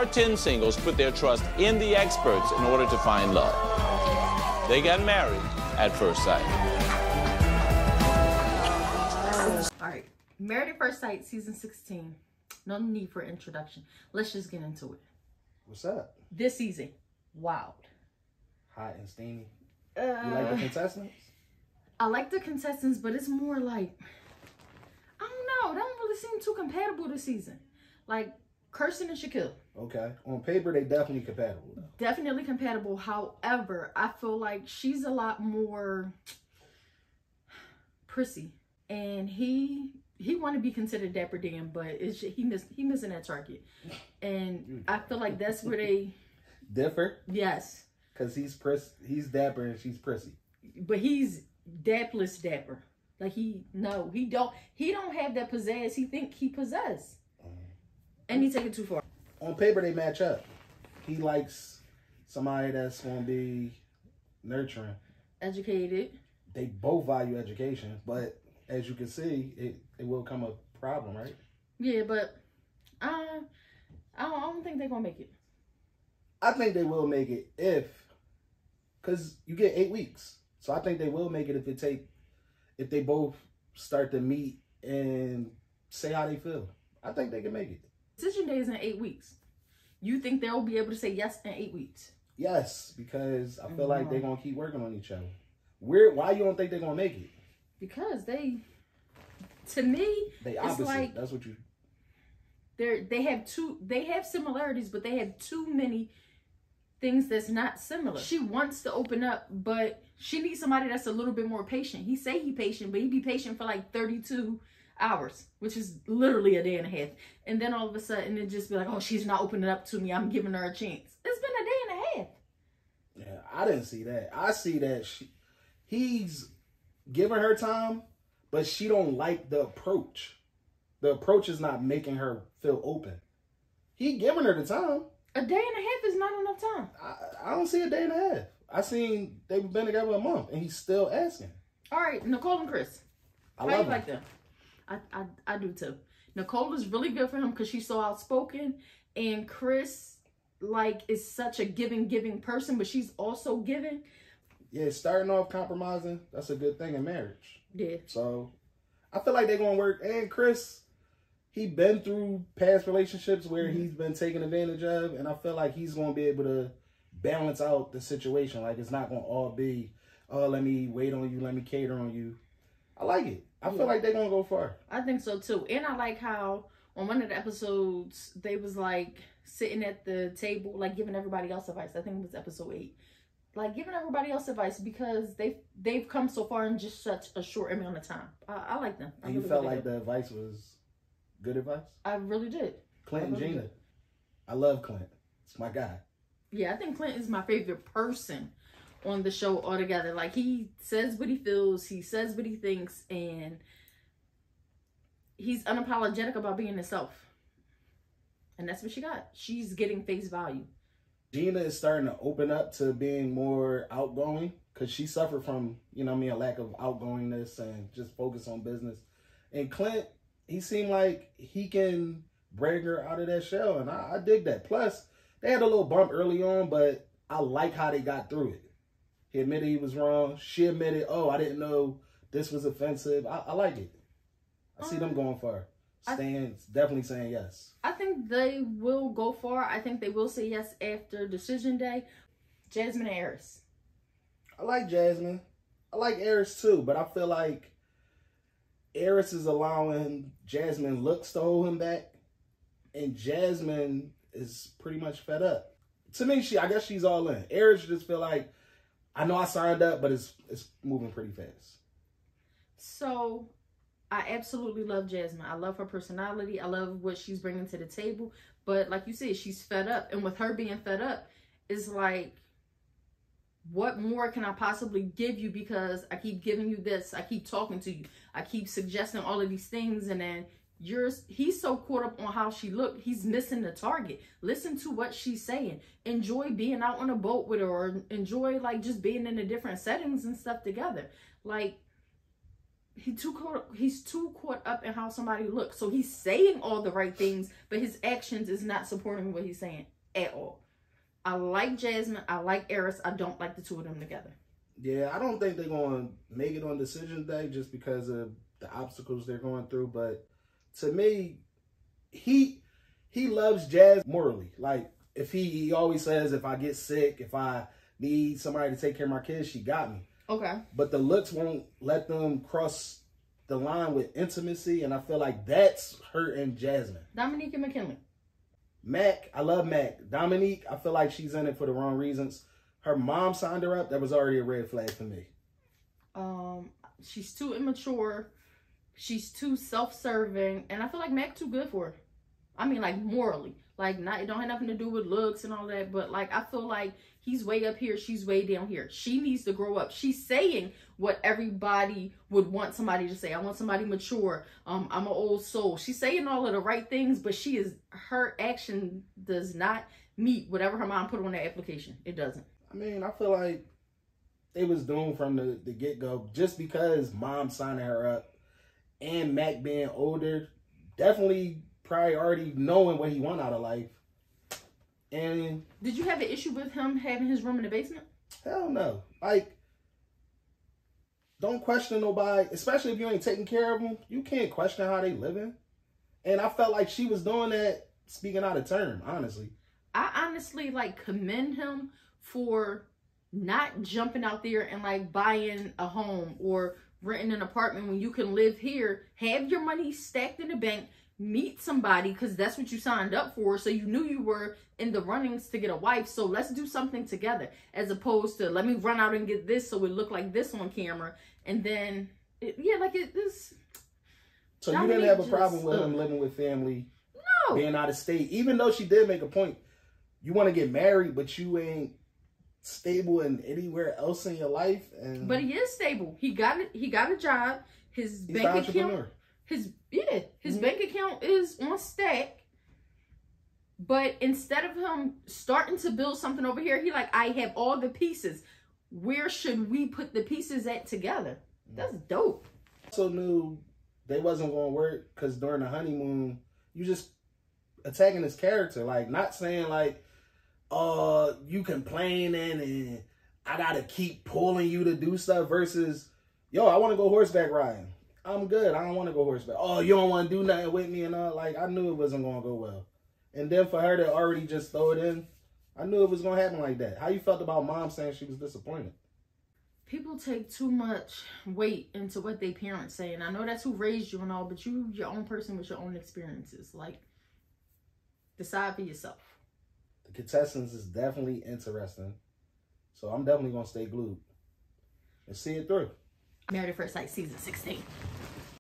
Our 10 singles put their trust in the experts in order to find love. They got married at first sight. All right, Married at First Sight, season 16. No need for introduction. Let's just get into it. What's up? This season, wild. Hot and steamy. You like the contestants? I like the contestants, but it's more like, I don't know. They don't really seem too compatible this season. Like Kirsten and Shaquille. Okay. On paper, they definitely compatible. Definitely compatible. However, I feel like she's a lot more prissy. And he want to be considered Dapper Dan, but it's just, he missing that target. And I feel like that's where they differ. Yes. Because he's dapper and she's prissy. But he's dapless dapper. Like he don't have that pizzazz he think he possess. And he take it too far. On paper they match up. He likes somebody that's gonna be nurturing. Educated. They both value education, but as you can see, it will come a problem, right? Yeah, but I don't think they're gonna make it. I think they will make it because you get 8 weeks. So I think they will make it if they both start to meet and say how they feel. I think they can make it. Decision day is in 8 weeks. You think they'll be able to say yes in 8 weeks? Yes, because I feel like they're gonna keep working on each other. Why you don't think they're gonna make it? Because they opposite. Like, that's what you. They have similarities, but they have too many things that's not similar. She wants to open up, but she needs somebody that's a little bit more patient. He say he patient, but he be patient for like 32 hours, which is literally a day and a half. And then all of a sudden it just be like, oh, she's not opening up to me. I'm giving her a chance. It's been a day and a half. Yeah, I didn't see that. I see that he's giving her time, but she don't like the approach. The approach is not making her feel open. He giving her the time. A day and a half is not enough time. I don't see a day and a half. I seen they've been together a month, and he's still asking. All right, Nicole and Chris. How you like them? I do too. Nicole is really good for him because she's so outspoken, and Chris is such a giving person, but she's also giving. Yeah, starting off compromising, that's a good thing in marriage. Yeah. So I feel like they're gonna work. And Chris, he been through past relationships where he's been taken advantage of, and I feel like he's gonna be able to balance out the situation. Like it's not gonna all be, oh, let me wait on you, let me cater on you. I like it. I feel like they're gonna go far. I think so too. And I like how on one of the episodes they was like sitting at the table, like giving everybody else advice. I think it was episode 8. Like giving everybody else advice because they've come so far in just such a short amount of time. I like them. And you felt like the advice was good advice? I really did. Clint and Gina. I love Clint. It's my guy. Yeah, I think Clint is my favorite person on the show altogether. Like he says what he feels, he says what he thinks, and he's unapologetic about being himself. And that's what she got. She's getting face value. Gina is starting to open up to being more outgoing because she suffered from, a lack of outgoingness and just focus on business. And Clint, he seemed like he can bring her out of that shell, and I dig that. Plus, they had a little bump early on, but I like how they got through it. He admitted he was wrong. She admitted, oh, I didn't know this was offensive. I like it. I see them going far. Definitely saying yes. I think they will go far. I think they will say yes after decision day. Jasmine and Airris. I like Jasmine. I like Airris too, but I feel like Airris is allowing Jasmine looks to hold him back, and Jasmine is pretty much fed up. To me, I guess she's all in. Airris just feel like, I know I signed up, but it's moving pretty fast. So I absolutely love Jasmine. I love her personality. I love what she's bringing to the table. But like you said, she's fed up. And with her being fed up, it's like, what more can I possibly give you? Because I keep giving you this. I keep talking to you. I keep suggesting all of these things. And then he's so caught up on how she looked. He's missing the target. Listen to what she's saying. Enjoy being out on a boat with her. Or enjoy just being in the different settings and stuff together. Like, he's too caught up in how somebody looks. So he's saying all the right things, but his actions is not supporting what he's saying at all. I like Jasmine. I like Airris. I don't like the two of them together. Yeah, I don't think they're going to make it on decision day just because of the obstacles they're going through. But to me, he loves Jazz morally. Like, if he always says, if I get sick, if I need somebody to take care of my kids, she got me. Okay. But the looks won't let them cross the line with intimacy, and I feel like that's hurting Jasmine. Domynique and Mackinley. Mac, I love Mac. Domynique, I feel like she's in it for the wrong reasons. Her mom signed her up. That was already a red flag for me. She's too immature. She's too self-serving. And I feel like Mac too good for her. I mean, like, morally. Like, it don't have nothing to do with looks and all that. But, like, I feel like he's way up here. She's way down here. She needs to grow up. She's saying what everybody would want somebody to say. I want somebody mature. I'm an old soul. She's saying all of the right things, but her action does not meet whatever her mom put on that application. It doesn't. I mean, I feel like it was doomed from the get-go just because mom signing her up and Mac being older, definitely probably already knowing what he want out of life. And did you have an issue with him having his room in the basement? Hell no. Like, don't question nobody, especially if you ain't taking care of them. You can't question how they living. And I felt like she was doing that speaking out of turn, honestly. I honestly, like, commend him for not jumping out there and, like, buying a home or renting an apartment when you can live here. Have your money stacked in the bank. Meet somebody, because that's what you signed up for. So you knew you were in the runnings to get a wife. So let's do something together, as opposed to let me run out and get this so it look like this on camera. And then, this. So you didn't have a problem with him living with family? No. Being out of state? Even though she did make a point. You want to get married, but you ain't stable in anywhere else in your life. But he is stable. He got a job. His bank account. His bank account is on stack. But instead of him starting to build something over here, he like, I have all the pieces. Where should we put the pieces at together? That's dope. I also knew they wasn't going to work because during the honeymoon, you just attacking his character. Like, not saying like, you complaining and I got to keep pulling you to do stuff versus, yo, I want to go horseback riding. I'm good. I don't want to go horseback. Oh, you don't want to do nothing with me and all. Like, I knew it wasn't going to go well. And then for her to already just throw it in, I knew it was going to happen like that. How you felt about mom saying she was disappointed? People take too much weight into what their parents say. And I know that's who raised you and all, but you're your own person with your own experiences. Like, decide for yourself. The contestants is definitely interesting. So I'm definitely going to stay glued and see it through. Married at First Sight, season 16.